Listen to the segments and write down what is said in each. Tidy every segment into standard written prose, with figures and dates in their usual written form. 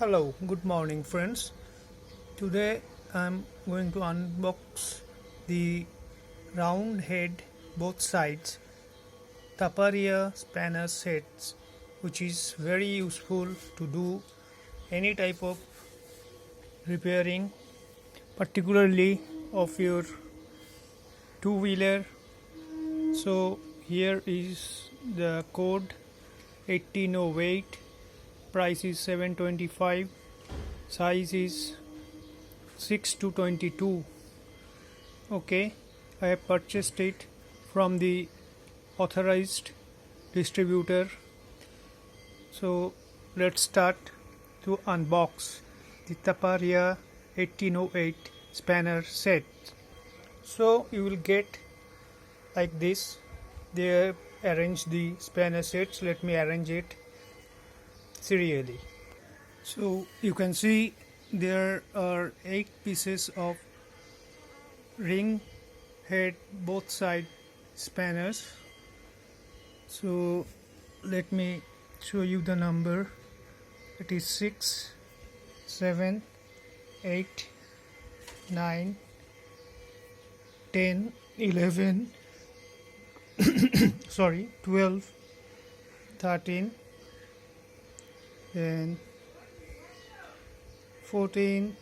Hello, good morning friends. Today I'm going to unbox the round head both sides Taparia spanner sets, which is very useful to do any type of repairing, particularly of your two-wheeler. So here is the code 1808, price is 725, size is 6 to 22. Okay, I have purchased it from the authorized distributor. So let's start to unbox the Taparia 1808 spanner set. So you will get like this. They have arranged the spanner sets. Let me arrange it serially. So you can see there are 8 pieces of ring head both side spanners. So let me show you the number. It is 6, 7, 8, 9, 10, 11, 12, 13, then 14,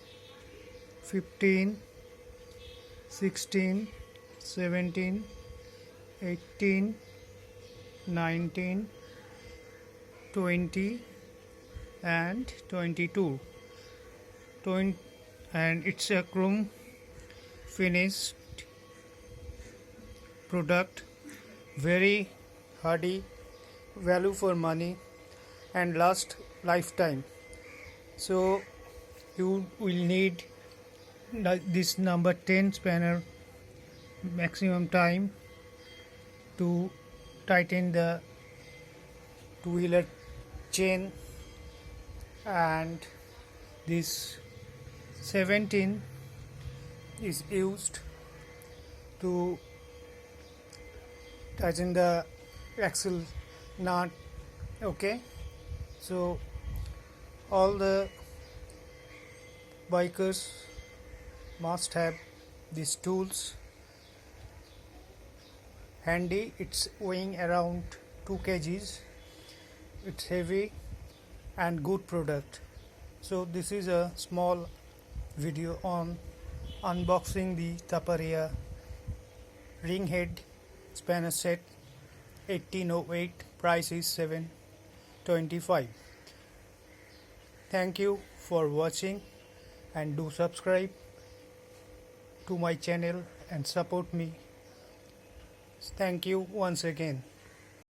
15, 16, 17, 18, 19, 20 and 22. And it's a chrome finished product, very hardy, value for money and last lifetime. So you will need this number 10 spanner maximum time to tighten the two-wheeler chain, and this 17 is used to tighten the axle nut. Okay, so all the bikers must have these tools handy. It's weighing around 2 kgs. It's heavy and good product. So this is a small video on unboxing the Taparia ring head spanner set 1808, price is 725. Thank you for watching and do subscribe to my channel and support me. Thank you once again.